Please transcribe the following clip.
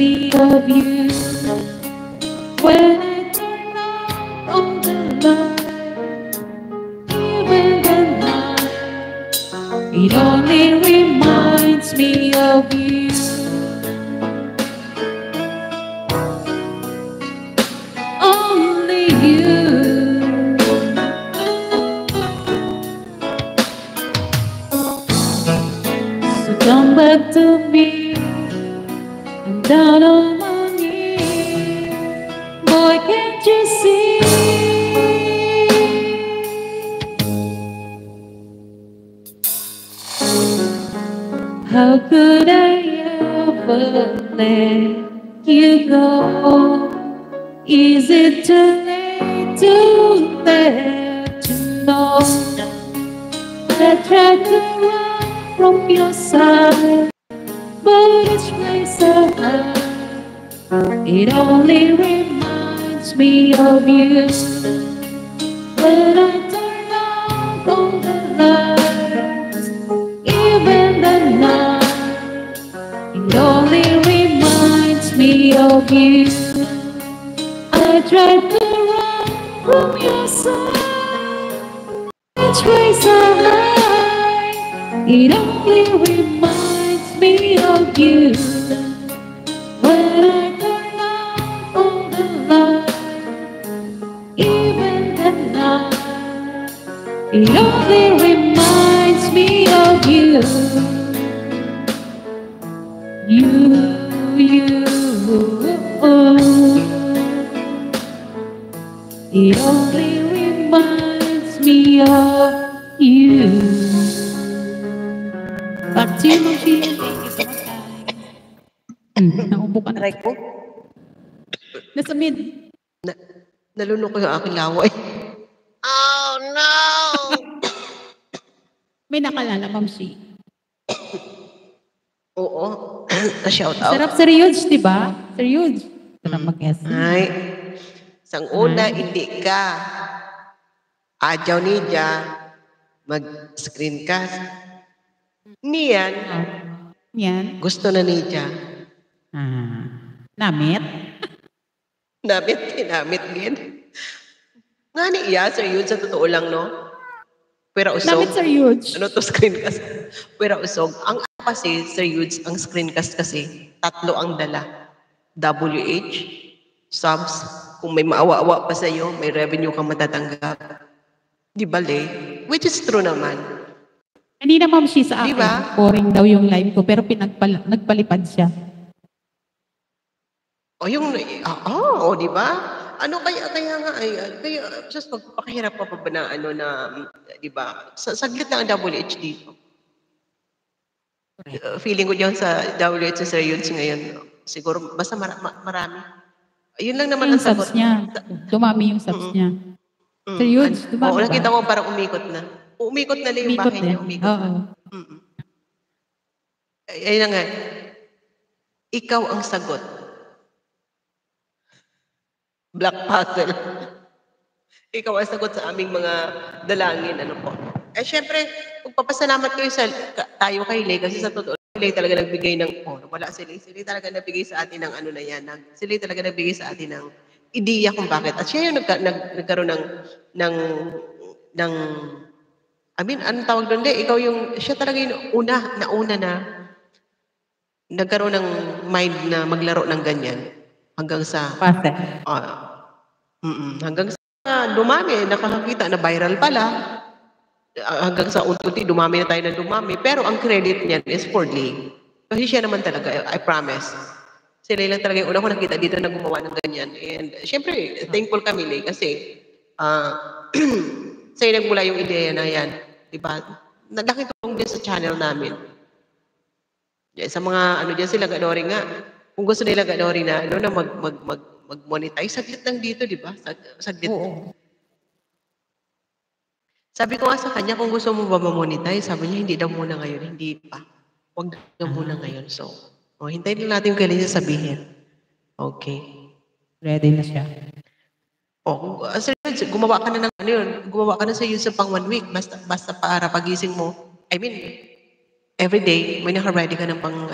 me of you. When I turn on the light, even the night, it only reminds me of you. Only you. So come back to me. I'm down on my knees. Boy, can't you see? How could I ever let you go? Is it too late to let you know? I tried to run from your side, but each place I hide, it only reminds me of you. When I turn on the lights, even the night, it only reminds me of you. I tried to run from your side, each place I hide, it only reminds me of you. When I turn on the light, even the night, it only reminds me of you. It only reminds me of you. Back to you, Moshi. Naubo ka na. Aray ko. Nasa mid. Nalunok ko yung aking laway. Oh, no! May nakalala, Moshi. Oo. Na-shout out. Sarap Sir Yudes, di ba? Sir Yudes. Sarap mag-S. Ay. Sang una, hindi ka. Adyaw niya. Mag-screencast. Niyan. Yan. Gusto na niya. Namit? Namit din. Nga niya, Sir Yudes, sa totoo lang, no? Pero usog. Namit, Sir Yudes. Ano to screencast? Pero usog. Ang kasi, Sir Yudes, ang screencast kasi, 3 ang dala. WH, subs, kung may maawa-awa pa sa'yo, may revenue kang matatanggap. Di ba, Le? Which is true naman. Hindi na, Ma'am, sa akin. Diba? Boring daw yung live ko, pero nagpalipad siya. O yung, di ba? Ano kaya nga, kaya, just magpapakahirap pa ba na, di ba? Saglit lang ang WH dito. Feeling ko dyan sa WH sa Sir Yudes ngayon, siguro, basta marami. Yun lang naman ang sagot. Subs niya. Dumami yung subs niya. Sir Yudes, dumami ba? Nakita ko parang umikot na. Umikot na lang yung bahay niya. Umikot na. Ayun na nga. Ikaw ang sagot. Black Puzzle. Ikaw ang sagot sa aming mga dalangin. Ano po? Siyempre, magpapasalamat kayo tayo kay Lay kasi sa totoo, Lay talaga nagbigay ng, wala sila. Sila talaga nagbigay sa atin ng ano na yan. Sila talaga nagbigay sa atin ng ideya kung bakit. At siya yung nagkaroon ng anong tawag doon? Siya talaga yung nauna na nagkaroon ng mind na maglaro ng ganyan. Hanggang sa dumami, nakakakita na viral pala. Hanggang sa unti dumami na tayo na dumami. Pero ang credit niyan is for Lay. Kasi siya naman talaga, I promise. Sila lang talaga yung una ko nakita dito na gumawa ng ganyan. And syempre, thankful kami, Lay, kasi sa'yo nagmula yung ideya na yan. Diba? Nakitulong din sa channel namin. Sa mga dyan sila Gadori nga. Kung gusto nila Gadori na mag-monetize, saglit lang dito, di ba? Saglit. Oo. Sabi ko nga sa kanya, kung gusto mo ba ma-monetize, sabi niya, hindi daw muna ngayon, hindi pa. Huwag daw muna ngayon. So, hintayin lang natin yung kailan niya sabihin. Okay. Ready na siya. Sir, gumawa ka na ng gumawa ka na sa sa pang 1 week, basta para pagising mo, every day, may naka-ready ka ng pang